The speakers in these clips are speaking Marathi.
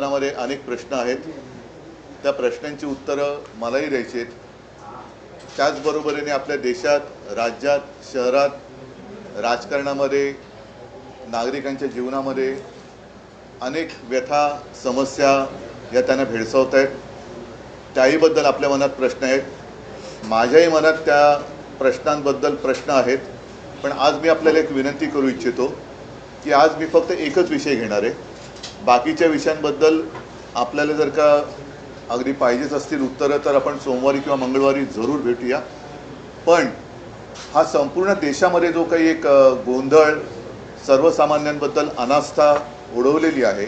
मनामध्ये अनेक प्रश्न आहेत. त्या प्रश्नांची उत्तरं मलाही द्यायची आहेत. त्याचबरोबरीने आपल्या देशात, राज्यात, शहरात, राजकारणामध्ये, नागरिकांच्या जीवनामध्ये अनेक व्यथा, समस्या या त्यांना भेडसावत आहेत. त्याहीबद्दल आपल्या मनात प्रश्न आहेत. माझ्याही मनात त्या प्रश्नांबद्दल प्रश्न आहेत. पण आज मी आपल्याला एक विनंती करू इच्छितो की आज मी फक्त एकच विषय घेणार आहे. बाकीच्या विषयांबद्दल आपल्याला जर का अगदी पाहिजेच असतील उत्तरं तर आपण सोमवारी किंवा मंगळवारी जरूर भेटूया. पण हा संपूर्ण देशामध्ये जो काही एक गोंधळ, सर्वसामान्यांबद्दल अनास्था उडवलेली आहे,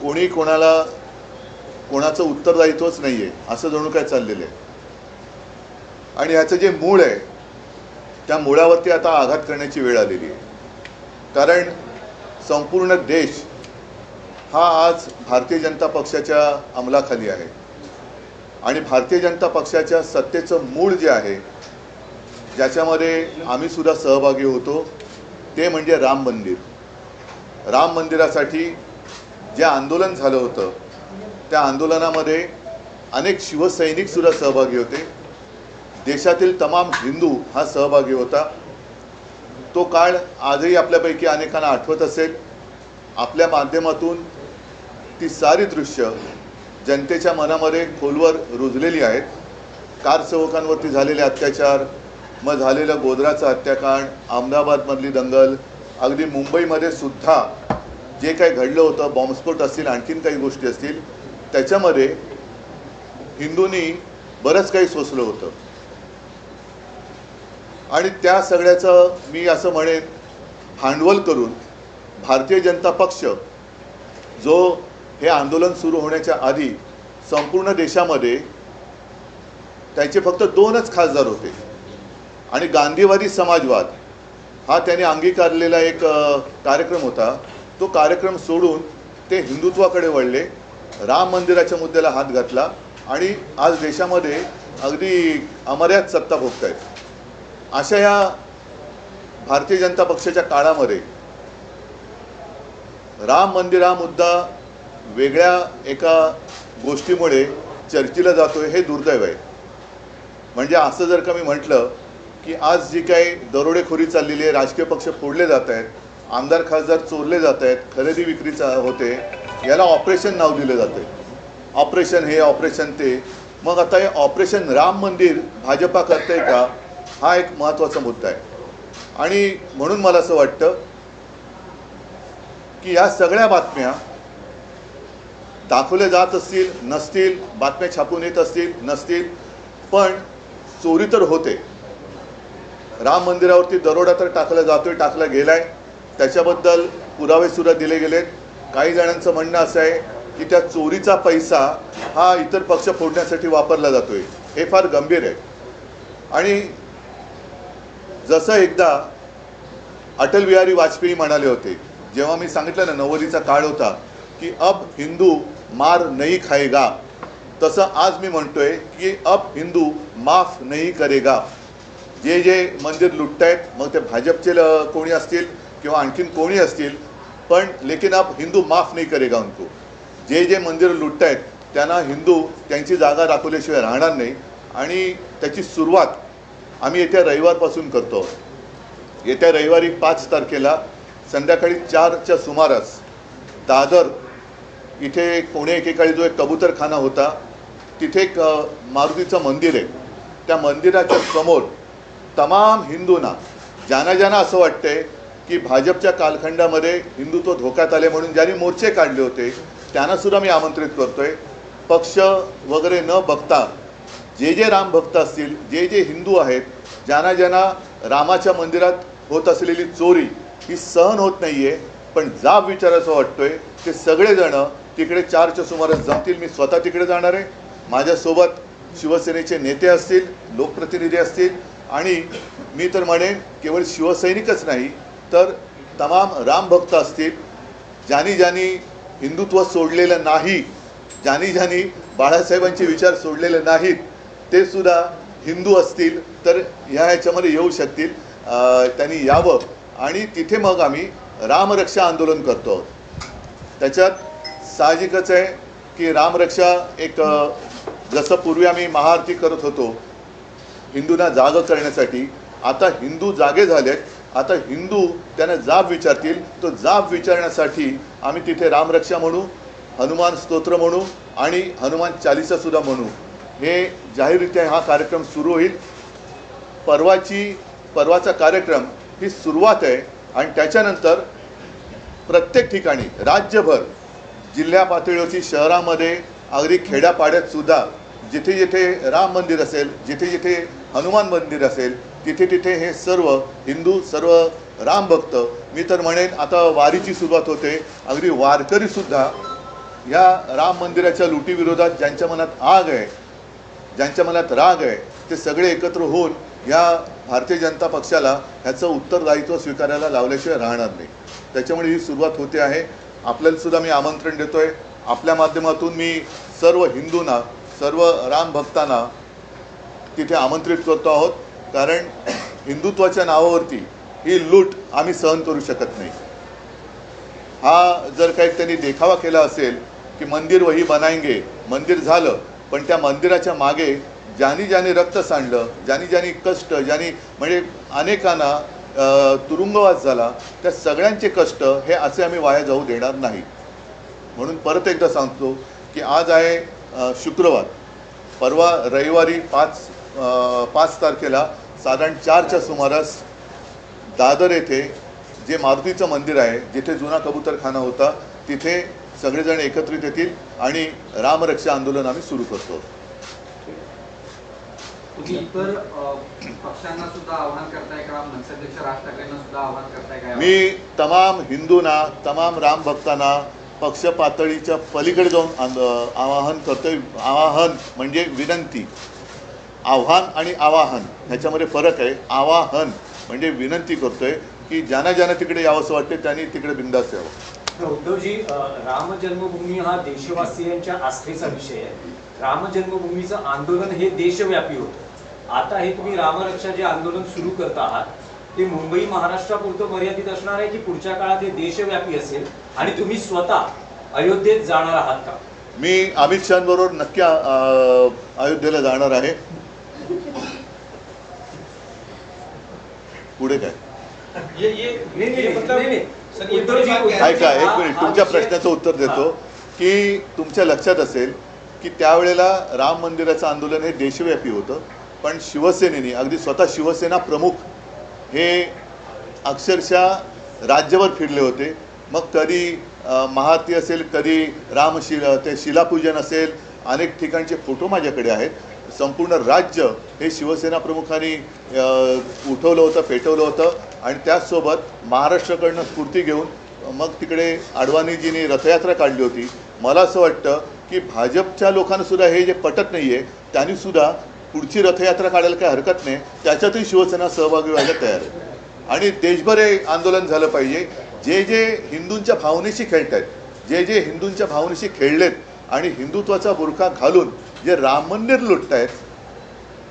कोणी कोणाचं उत्तरदायित्वच नाही आहे असं जणू काय चाललेलं आहे. आणि ह्याचं जे मूळ आहे त्या मुळावरती आता आघात करण्याची वेळ आलेली आहे. कारण संपूर्ण देश हा आज भारतीय जनता पक्षाच्या अंमलाखाली आहे. आणि भारतीय जनता पक्षाच्या सत्तेचं मूळ जे आहे, ज्याच्यामध्ये आम्ही सुद्धा सहभागी होतो, ते म्हणजे राम मंदिर. राम मंदिरासाठी जे आंदोलन झालं होतं त्या आंदोलनामध्ये अनेक शिवसैनिक सुद्धा सहभागी होते. देशातील तमाम हिंदू हा सहभागी होता. तो काळ आजही आपल्यापैकी अनेकांना आठवत असेल. आपल्या माध्यमातून ती सारी दृश्य जनतेच्या मनामध्ये खोलवर रुजलेली आहेत. कारसेवकांवरती झालेले अत्याचार, मग झालेलं गोधराचं हत्याकांड, अहमदाबादमधली दंगल, अगदी मुंबईमध्ये सुद्धा जे काही घडलं होतं, बॉम्बस्फोट असतील, आणखीन काही गोष्टी असतील, त्याच्यामध्ये हिंदूंनी बरंच काही सोसलं होतं. आणि त्या सगळ्याचं मी असं म्हणेन भांडवल करून भारतीय जनता पक्ष, जो हे आंदोलन सुरू होण्याच्या आधी संपूर्ण देशामध्ये त्याचे फक्त 2च खासदार होते आणि गांधीवादी समाजवाद हा त्याने अंगीकारलेला एक कार्यक्रम होता. तो कार्यक्रम सोडून ते हिंदुत्वाकडे वळले, राम मंदिराच्या मुद्द्याला हात घातला आणि आज देशामध्ये अगदी अमर्याद सत्ता भोगतायत. अशा या भारतीय जनता पक्षाच्या काळामध्ये राम मंदिर हा मुद्दा वेगळ्या एका गोष्टीमुळे चर्चेला जातोय, हे दुर्दैव आहे. म्हणजे असं जर का मी म्हटलं की आज जी काही दरोडेखोरी चाललेली आहे, राजकीय पक्ष फोडले जात आहेत, आमदार खासदार चोरले जात आहेत, खरेदी विक्रीचा होते, याला ऑपरेशन नाव दिलं जाते. ऑपरेशन हे, ऑपरेशन ते. मग आता हे ऑपरेशन राम मंदिर भाजपा करते का, हा एक महत्त्वाचा मुद्दा आहे. आणि म्हणून मला असं वाटतं की या सगळ्या बातम्या दाखवल्या जात असतील, नसतील, बातम्या छापून येत असतील, नसतील, पण चोरी तर होते. राम मंदिरावरती दरोडा तर टाकला जातोय, टाकला गेलाय, त्याच्याबद्दल पुरावे सुद्धा दिले गेलेत. काही जणांचं म्हणणं असं आहे की त्या चोरीचा पैसा हा इतर पक्ष फोडण्यासाठी वापरला जातोय. हे फार गंभीर आहे. आणि जसं एकदा अटल बिहारी वाजपेयी म्हणाले होते, जेव्हा मी सांगितलं ना 90चा काळ होता, की अब हिंदू मार नहीं खाएगा, तसं आज मी म्हणतोय की अब हिंदू माफ नहीं करेगा. जे जे मंदिर लुटतायत, मग ते भाजपचे कोणी असतील किंवा आणखीन कोणी असतील, पण लेकिन अब हिंदू माफ नहीं करेगा उनको. जे जे मंदिर लुटतायत त्यांना हिंदू त्यांची जागा दाखवल्याशिवाय राहणार नाही. आणि त्याची सुरुवात आम्ही येत्या रविवारपासून करतो. येत्या रविवारी 5 तारखेला संध्याकाळी 4च्या सुमारास दादर इथे पुणे एकेकाळी जो एक कबूतरखाना होता, तिथे एक मारुतीचं मंदिर आहे. त्या मंदिराच्या समोर तमाम हिंदूंना, ज्यांना असं वाटतंय की भाजपच्या कालखंडामध्ये हिंदुत्व धोक्यात आले म्हणून ज्यांनी मोर्चे काढले होते, त्यांनासुद्धा मी आमंत्रित करतोय. पक्ष वगैरे न बघता जे जे राम भक्त असतील, जे जे हिंदू आहेत, ज्यांना रामाच्या मंदिरात होत असलेली चोरी ही सहन होत नाही आहे, पण जाब विचारायचं वाटतोय, ते सगळेजण तिकडे 4च्या सुमारास जमतील. मी स्वतः तिकडे जाणार आहे. माझ्यासोबत शिवसेनेचे नेते असतील, लोकप्रतिनिधी असतील, आणि मी तर म्हणेन केवळ शिवसैनिकच नाही तर तमाम रामभक्त असतील. ज्यांनी हिंदुत्व सोडलेलं नाही, ज्यांनी बाळासाहेबांचे विचार सोडलेले नाहीत, ते सुद्धा हिंदू असतील तर ह्याच्यामध्ये येऊ शकतील. त्यांनी यावं आणि तिथे मग आम्ही रामरक्षा आंदोलन करतो. त्याच्यात साहजिकच आहे की रामरक्षा एक जसं पूर्वी आम्ही महाआरती करत होतो हिंदूंना जाग करण्यासाठी, आता हिंदू जागे झालेत. आता हिंदू त्यांना जाब विचारतील, तो जाब विचारण्यासाठी आम्ही तिथे रामरक्षा म्हणू, हनुमान स्तोत्र म्हणू आणि हनुमान चालीसा सुद्धा म्हणू. हे जाहीररित्या हा कार्यक्रम सुरू होईल. परवाचा कार्यक्रम ही सुरुवात आहे आणि त्याच्यानंतर प्रत्येक ठिकाणी राज्यभर जिल्हा पातळीवरती शहरामध्ये अगदी खेड्यापाड्यात सुद्धा जिथे जिथे राम मंदिर असेल, जिथे जिथे हनुमान मंदिर असेल, तिथे तिथे हे सर्व हिंदू, सर्व राम भक्त, मी तर म्हणेन आता वारीची सुरुवात होते. अगदी वारकरीसुद्धा या राम मंदिराच्या लुटीविरोधात ज्यांच्या मनात आग आहे, ज्यांच्या मनात राग आहे, ते सगळे एकत्र होऊन या भारतीय जनता पक्षाला ह्याचं उत्तरदायित्व स्वीकारायला लावल्याशिवाय राहणार नाही. त्याच्यामुळे ही सुरुवात होते आहे. आपल्यालासुद्धा मी आमंत्रण देतो आहे. आपल्या माध्यमातून मी सर्व हिंदूंना, सर्व राम भक्तांना तिथे आमंत्रित करतो आहोत. कारण हिंदुत्वाच्या नावावरती ही लूट आम्ही सहन करू शकत नाही. हा जर काही त्यांनी देखावा केला असेल की मंदिर वही बनाएंगे, मंदिर झालं, पण त्या मंदिराच्या मागे ज्यांनी ज्यांनी रक्त सांडलं, ज्यांनी ज्यांनी कष्ट, ज्यांनी म्हणजे अनेकांना तुरुंगवास झाला, त्या सगळ्यांचे कष्ट हे असे आम्ही वाया जाऊ देणार नाही. म्हणून परत एकदा सांगतो की आज आहे शुक्रवार, परवा रविवारी 5 तारखेला साधारण 4च्या सुमारास दादर येथे जे मारुतीचं मंदिर आहे, जिथे जुना कबूतरखाना होता, तिथे सगळेजण एकत्रित येतील आणि रामरक्षा आंदोलन आम्ही सुरू करतो. तुम्ही इतर पक्षांना सुद्धा आवाहन करताय का? मनसेअध्यक्ष राज ठाकरेंना सुद्धा आवाहन करताय का? मी तमाम हिंदूंना, तमाम राम भक्तांना पक्ष पातळीच्या पलीकडे जाऊन आवाहन करतोय. आवाहन म्हणजे विनंती. आव्हान आणि आवाहन ह्याच्यामध्ये फरक आहे. आवाहन म्हणजे विनंती करतोय की ज्यांना ज्यांना तिकडे यावंसं वाटते त्यांनी तिकडे बिंदास यावं. उद्धवजी, राम जन्मभूमी हा देशवासियांच्या आस्थेचा विषय आहे. राम जन्मभूमीचं आंदोलन हे देशव्यापी होतं. आता हे तुम्ही रामरक्षा जे आंदोलन सुरू करत आहात ते मुंबई महाराष्ट्रापुरतं मर्यादित असणार आहे की पुढच्या काळात हे देशव्यापी असेल आणि तुम्ही स्वतः अयोध्येत जाणार आहात का? मी अमित शहाबरोबर नक्की अयोध्येला जाणार आहे. पुढे काय ऐका, एक मिनिट तुमच्या प्रश्नाचं उत्तर देतो. की तुमच्या लक्षात असेल की त्यावेळेला राम मंदिराचं आंदोलन हे देशव्यापी होतं, पण शिवसेनेने, अगदी स्वतः शिवसेना प्रमुख हे अक्षरशः राज्यभर फिरले होते. मग कधी महाआरती असेल, कधी ते शिलापूजन असेल, अनेक ठिकाणचे फोटो माझ्याकडे आहेत. संपूर्ण राज्य हे शिवसेना प्रमुखांनी उठवलं होतं, पेटवलं होतं आणि त्याचसोबत महाराष्ट्राकडनं स्फूर्ती घेऊन मग तिकडे अडवाणीजींनी रथयात्रा काढली होती. मला असं वाटतं की भाजपच्या लोकांनासुद्धा हे जे पटत नाही आहे त्यांनीसुद्धा पुढची रथयात्रा काढायला काही हरकत नाही, त्याच्यातही शिवसेना सहभागी व्हायला तयार आहे. आणि देशभर हे आंदोलन झालं पाहिजे. जे जे हिंदूंच्या भावनेशी खेळत आहेत, जे जे हिंदूंच्या भावनेशी खेळलेत आणि हिंदुत्वाचा बुरखा घालून जे राम मंदिर लुटत आहेत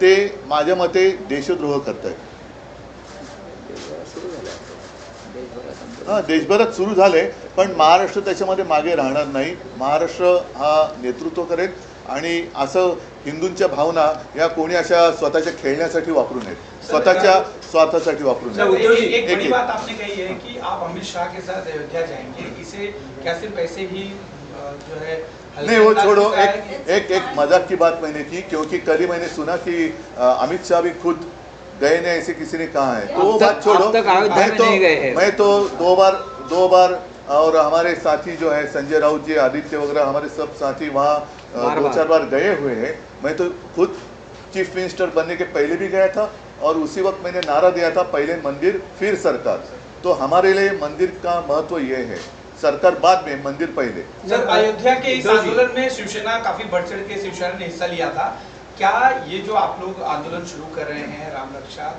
ते माझ्या मते देशद्रोह करत आहेत. देशभरात सुरू झाले, पण महाराष्ट्र त्याच्यामध्ये मागे राहणार नाही. महाराष्ट्र हा नेतृत्व करेल आणि असं हिंदूंच्या भावना या कोणी अशा स्वतःच्या खेळण्यासाठी वापरू नयेत, स्वतःच्या स्वार्थासाठी वापरू नयेत. एक बड़ी बात आपने कही है कि आप अमित शाह के साथ अयोध्या जाएंगे, इसे क्या सिर्फ ऐसे ही जो है नहीं वो छोड़ो, एक मजाक की बात मैंने की, क्योंकि कल ही मैंने सुना कि अमित शाह भी खुद गए ने, ऐसे किसी ने कहा है. तो वो बात छोड़ो. मैं तो दो बार और हमारे साथी जो है संजय राउत जी, आदित्य वगैरह, हमारे सब साथी वहाँ 2-4 बार गए हुए हैं. मैं तो खुद चीफ मिनिस्टर बनने के पहले भी गया था और उसी वक्त मैंने नारा दिया था, पहले मंदिर फिर सरकार. तो हमारे लिए मंदिर का महत्व ये है, सरकार बाद में, मंदिर पहले. सर, अयोध्या के इस आंदोलन में शिवसेना काफी बढ़ चढ़ के शिवसेना ने हिस्सा लिया था. क्या ये जो आप लोग आंदोलन शुरू कर रहे हैं राम रक्षा,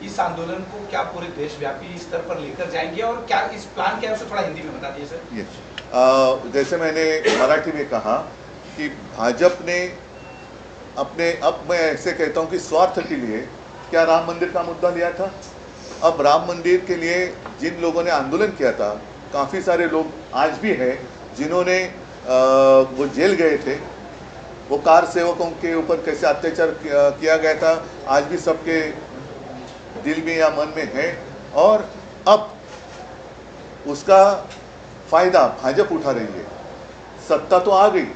इस आंदोलन को क्या पूरे देशव्यापी स्तर पर लेकर जाएंगे और क्या इस प्लान क्या है, उसे थोड़ा हिंदी में बता दीजिए सर. यस, जैसे मैंने मराठी में कहा कि भाजपा ने अपने, अब मैं ऐसे कहता हूं कि स्वार्थ के लिए क्या राम मंदिर का मुद्दा लिया था. अब राम मंदिर के लिए जिन लोगों ने आंदोलन किया था, काफ़ी सारे लोग आज भी हैं जिन्होंने वो जेल गए थे, वो कार सेवकों के ऊपर कैसे अत्याचार किया गया था, आज भी सबके दिल में या मन में है। और अब उसका फायदा भाजपा उठा रही है। सत्ता तो आ गई,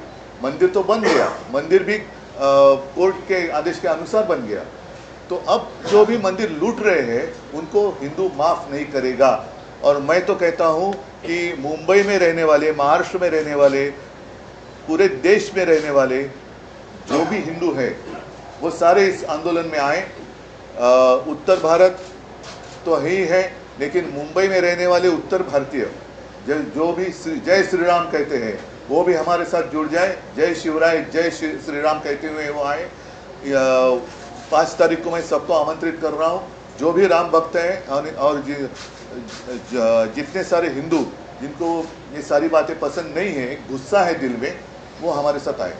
मंदिर तो बन गया, मंदिर भी कोर्ट के आदेश के अनुसार बन गया। तो अब जो भी मंदिर लूट रहे हैं उनको हिंदू माफ नहीं करेगा। और मैं तो कहता हूं कि मुंबई में रहने वाले, महाराष्ट्र में रहने वाले, पूरे देश में रहने वाले जो भी हिंदू है वो सारे इस आंदोलन में आए। उत्तर भारत तो है ही है, लेकिन मुंबई में रहने वाले उत्तर भारतीय जो भी जय श्री राम कहते हैं वो भी हमारे साथ जुड़ जाए। जय शिवराय, जय श्री राम कहते हुए वो आए। 5 तारीख को मैं सबको आमंत्रित कर रहा हूँ। जो भी राम भक्त हैं और जितने सारे हिंदू जिनको ये सारी बातें पसंद नहीं है, गुस्सा है दिल में, वो हमारे साथ आए।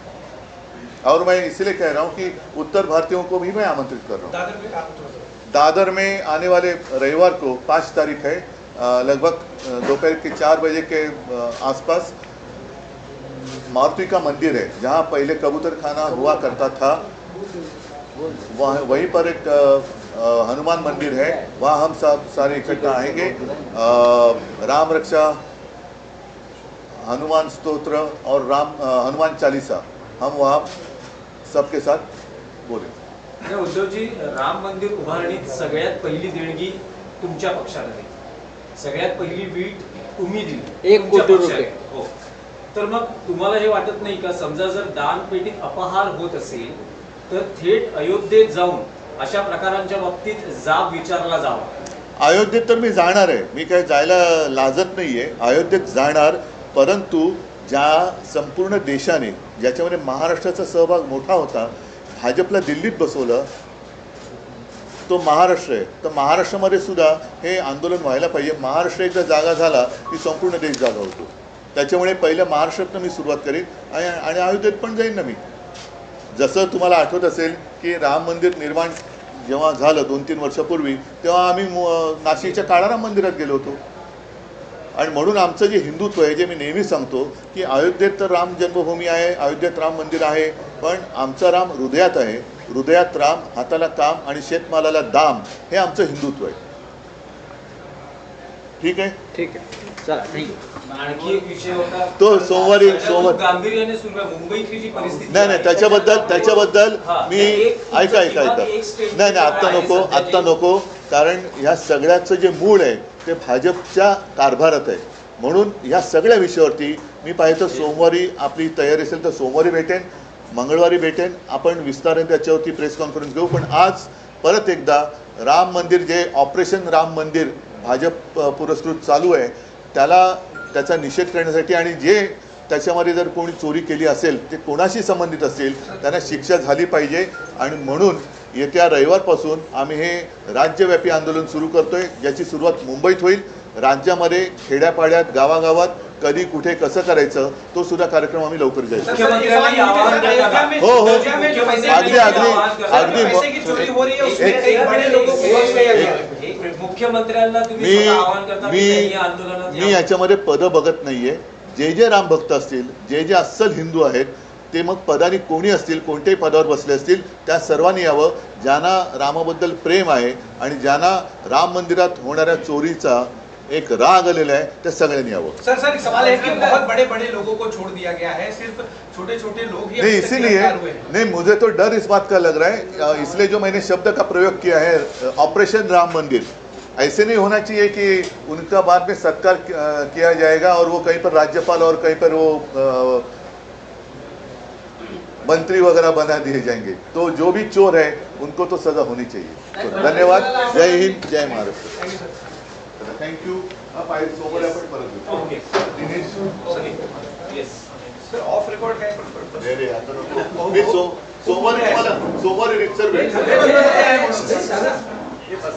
और मैं इसलिए कह रहा हूँ कि उत्तर भारतीयों को भी मैं आमंत्रित कर रहा हूँ। दादर में आने वाले रविवार को 5 तारीख है, लगभग दोपहर के 4 बजे के आसपास मारुति का मंदिर है, जहाँ पहले कबूतर खाना हुआ करता था। वहीं पर एक हनुमान मंदिर है, वहाँ हम सब सारे इकट्ठा आएंगे। राम रक्षा, हनुमान स्तोत्र और हनुमान चालीसा हम वहाँ सबके साथ बोले। उद्धवजी, राम मंदिर उभारणीत सगळ्यात पहिली देणगी तुमच्या पक्षाला दिली, सगळ्यात पहिली वीट तुम्ही दिली, 1 कोटी रुपये. हो. तर मग तुम्हाला हे वाटत नाही का, समजा जर दानपेटीत अपहार होत असेल तर थेट अयोध्येत जाऊन अशा प्रकारांच्या बाबतीत जाब विचारला जावा? अयोध्येत तर मी जाणार आहे, मी काय जायला लाजत नाहीये, अयोध्येत जाणार। परंतु ज्या संपूर्ण देशाने, ज्याच्यामध्ये महाराष्ट्राचा सहभाग मोठा होता, भाजपला दिल्लीत बसवलं, तो महाराष्ट्र आहे। तर महाराष्ट्रामध्ये सुद्धा हे आंदोलन व्हायला पाहिजे। महाराष्ट्र एकदा जागा झाला की संपूर्ण देश जागा होतो। त्याच्यामुळे पहिलं महाराष्ट्रातनं मी सुरुवात करीन आणि अयोध्येत पण जाईन ना मी। जसं तुम्हाला आठवत असेल की राम मंदिर निर्माण जेव्हा झालं 2-3 वर्षापूर्वी, तेव्हा आम्ही नाशिकच्या काळाराम मंदिरात गेलो होतो। आणि म्हणून आमचं जे हिंदुत्व आहे, जे मी नेहमी सांगतो की अयोध्येत तर राम जन्मभूमी आहे, अयोध्येत राम मंदिर आहे, पण आमचा राम हृदयात आहे। हृदयात राम, हाताला काम आणि शेतमालाला दाम, हे आमचं हिंदुत्व आहे। ठीक आहे, ठीक आहे, चला थँक्यू. आणखी एक विषय होता तो सोमवारी गांभीर्याने सुरू आहे मुंबईतली जी परिस्थिती नाही आहे, त्याच्याबद्दल मी ऐका नाही आत्ता नको, कारण ह्या सगळ्याचं जे मूळ आहे ते भाजपच्या कारभारात आहे। म्हणून ह्या सगळ्या विषयावरती मी पाहिजे सोमवारी आपली तयारी असेल तर सोमवारी भेटेन, मंगळवारी भेटेन, आपण विस्ताराने त्याच्यावरती प्रेस कॉन्फरन्स घेऊ। पण आज परत एकदा राम मंदिर, जे ऑपरेशन राम मंदिर भाजप पुरस्कृत चालू आहे, त्याचा निषेध करण्यासाठी आणि जे त्याच्यामध्ये जर कोणी चोरी केली असेल, ते कोणाशी संबंधित असेल, त्यांना शिक्षा झाली पाहिजे। आणि म्हणून येत्या रविवारपासून आम्ही हे राज्यव्यापी आंदोलन सुरू करतोय, ज्याची सुरुवात मुंबईत होईल। राज्यामध्ये खेड्यापाड्यात, गावागावात कधी कुठे कसं करायचं, तो सुद्धा कार्यक्रम आम्ही लवकर जाईल। हो हो, अगदी मुख्यमंत्र्यांना तुम्ही स्वतः आवाहन करता की त्यांनी आंदोलनात मी याच्यामध्ये पद बघत नाहीये। जे राम भक्त असतील, जे अस्सल हिंदू आहेत, ते मग पदानी कोणी असतील, कोणत्याही पदावर बसले असतील, त्या सर्वांनी यावं। ज्यांना रामाबद्दल प्रेम आहे आणि ज्यांना राम मंदिरात होणाऱ्या चोरीचा एक राग आलेला है, ते सगळ्यांनी यावं। सर एक सवाल है कि बहुत बड़े बड़े लोगों को छोड़ दिया गया है, सिर्फ छोटे छोटे लोग ही नहीं, इसीलिए नहीं, मुझे तो डर इस बात का लग रहा है, इसलिए जो मैंने शब्द का प्रयोग किया है, ऑपरेशन राम मंदिर, ऐसे नहीं होना चाहिए कि उनका बाद में सत्कार किया जाएगा और वो कहीं पर राज्यपाल और कहीं पर वो मंत्री वगैरह बना दिए जाएंगे। तो जो भी चोर है उनको तो सजा होनी चाहिए। तो धन्यवाद, जय हिंद, जय महाराष्ट्र। Thank you. अब आई सोमवारी आपण परत भेटू। Okay Dinesh yes sir off record काय पण रे आता नको। मी सोमवारी रिक्सर भेट। ये बस